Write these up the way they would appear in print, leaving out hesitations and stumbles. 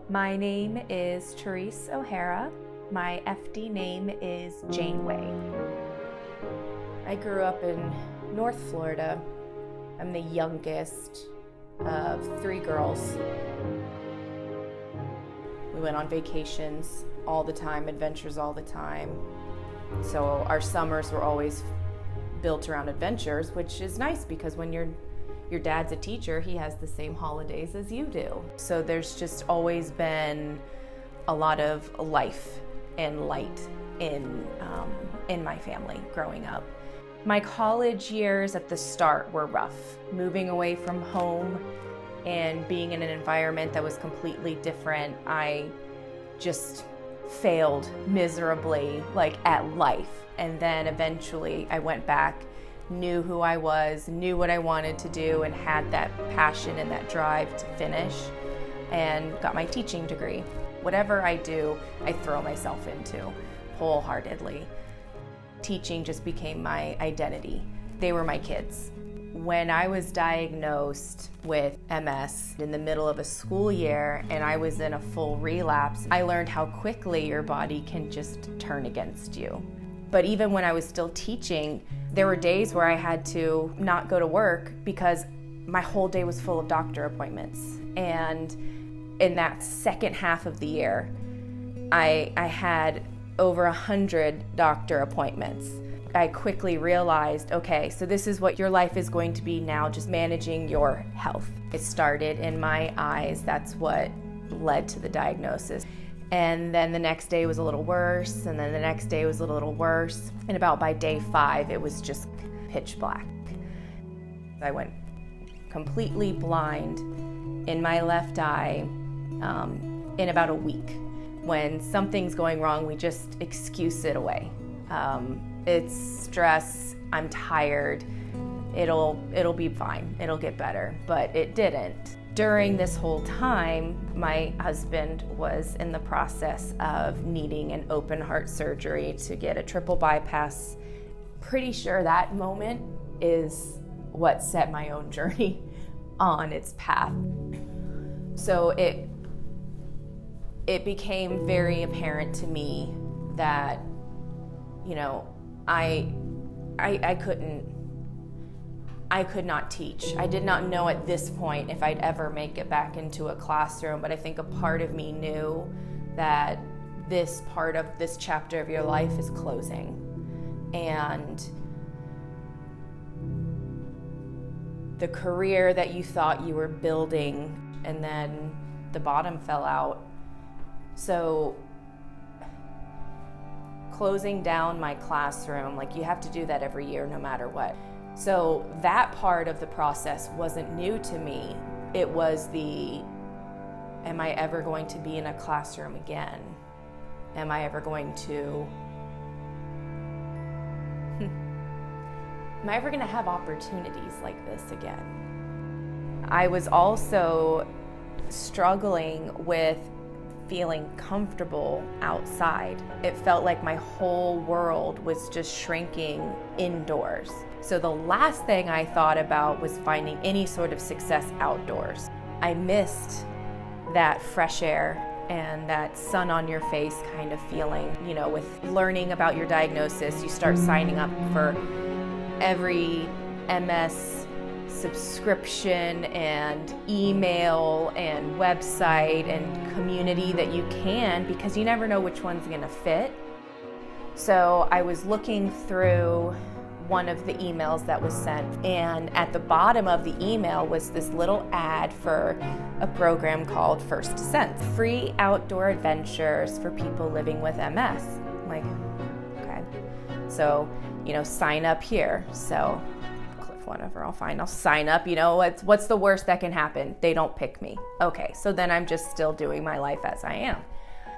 My name is Therese O'Hara. My FD name is Janeway. I grew up in North Florida. I'm the youngest of 3 girls. We went on vacations all the time, adventures all the time. So our summers were always built around adventures, which is nice because when your dad's a teacher, he has the same holidays as you do. So there's just always been a lot of life and light in my family growing up. My college years at the start were rough. Moving away from home and being in an environment that was completely different, I just failed miserably, at life. And then eventually I went back, knew who I was, knew what I wanted to do, and had that passion and that drive to finish, and got my teaching degree. Whatever I do, I throw myself into wholeheartedly. Teaching just became my identity. They were my kids. When I was diagnosed with MS in the middle of a school year and I was in a full relapse, I learned how quickly your body can just turn against you. But even when I was still teaching, there were days where I had to not go to work because my whole day was full of doctor appointments. And in that second half of the year, I had over 100 doctor appointments. I quickly realized, okay, so this is what your life is going to be now, just managing your health. It started in my eyes. That's what led to the diagnosis. And then the next day was a little worse, and then the next day was a little worse. And about by day 5, it was just pitch black. I went completely blind in my left eye in about a week. When something's going wrong, we just excuse it away. It's stress, I'm tired, it'll be fine, it'll get better, but it didn't. During this whole time, my husband was in the process of needing an open heart surgery to get a triple bypass. Pretty sure that moment is what set my own journey on its path. So it became very apparent to me that, I could not teach. I did not know at this point if I'd ever make it back into a classroom, but I think a part of me knew that this part of this chapter of your life is closing. And the career that you thought you were building, and then the bottom fell out. So closing down my classroom, you have to do that every year no matter what. So that part of the process wasn't new to me. It was am I ever going to be in a classroom again? Am I ever going to, am I ever going to have opportunities like this again? I was also struggling with feeling comfortable outside. It felt like my whole world was just shrinking indoors. So the last thing I thought about was finding any sort of success outdoors. I missed that fresh air and that sun on your face kind of feeling. With learning about your diagnosis, you start signing up for every MS subscription and email and website and community that you can, because you never know which one's gonna fit. So I was looking through one of the emails that was sent, and at the bottom of the email was this little ad for a program called First Ascents, free outdoor adventures for people living with MS. I'm like, okay, so sign up here. So whatever, I'll sign up. What's the worst that can happen? They don't pick me. Okay, so then I'm just still doing my life as I am.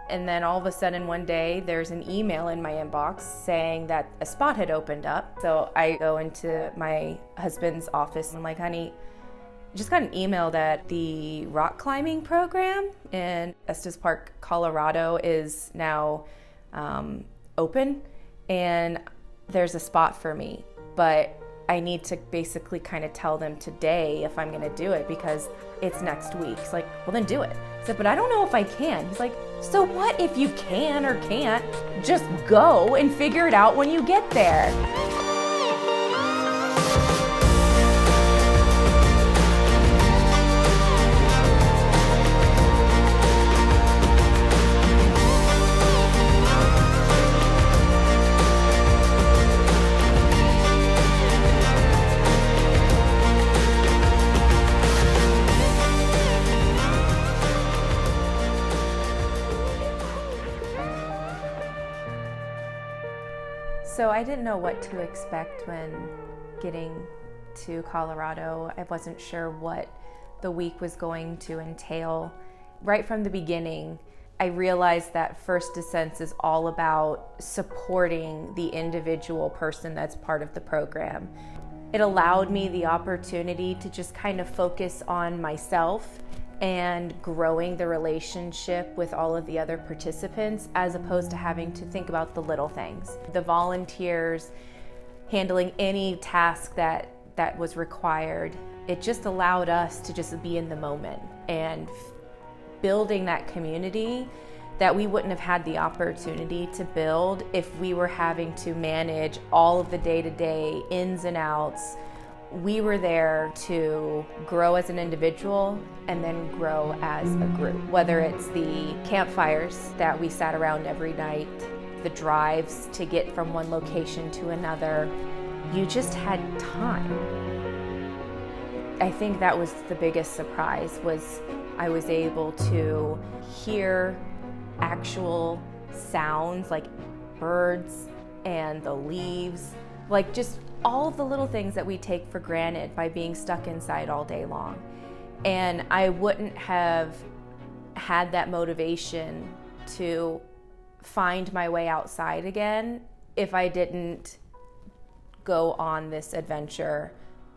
And then all of a sudden one day there's an email in my inbox saying that a spot had opened up. So I go into my husband's office and I'm like, honey, just got an email that the rock climbing program in Estes Park, Colorado is now open and there's a spot for me. But I need to basically kind of tell them today if I'm gonna do it because it's next week. It's like, well then do it. I said, but I don't know if I can. He's like, so what if you can or can't? Just go and figure it out when you get there. So I didn't know what to expect when getting to Colorado. I wasn't sure what the week was going to entail. Right from the beginning, I realized that First Descents is all about supporting the individual person that's part of the program. It allowed me the opportunity to just kind of focus on myself and growing the relationship with all of the other participants, as opposed to having to think about the little things. The volunteers handling any task that was required. It just allowed us to just be in the moment and building that community that we wouldn't have had the opportunity to build if we were having to manage all of the day-to-day ins and outs. We were there to grow as an individual and then grow as a group. Whether it's the campfires that we sat around every night, the drives to get from one location to another, you just had time. I think that was the biggest surprise, was I was able to hear actual sounds like birds and the leaves, like just all of the little things that we take for granted by being stuck inside all day long. And I wouldn't have had that motivation to find my way outside again if I didn't go on this adventure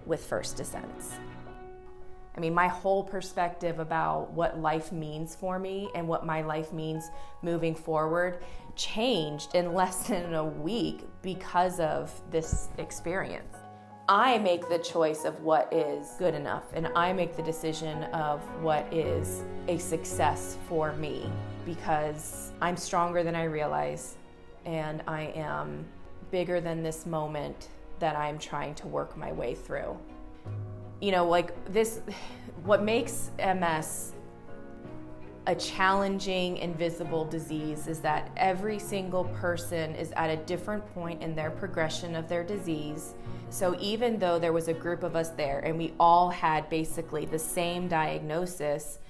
with First Descents. I mean, my whole perspective about what life means for me and what my life means moving forward changed in less than a week because of this experience. I make the choice of what is good enough, and I make the decision of what is a success for me, because I'm stronger than I realize, and I am bigger than this moment that I'm trying to work my way through. You know, like this, what makes MS a challenging, invisible disease is that every single person is at a different point in their progression of their disease. So even though there was a group of us there and we all had basically the same diagnosis,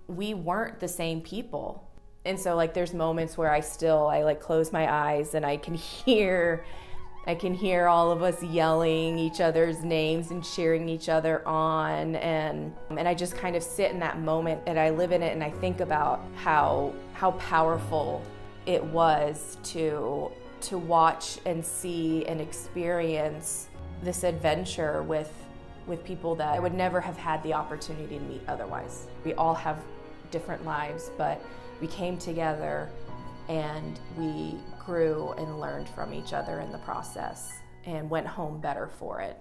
we weren't the same people. And so like there's moments where I like close my eyes and I can hear all of us yelling each other's names and cheering each other on, and I just kind of sit in that moment and I live in it, and I think about how powerful it was to watch and see and experience this adventure with people that I would never have had the opportunity to meet otherwise. We all have different lives, but we came together and we grew and learned from each other in the process and went home better for it.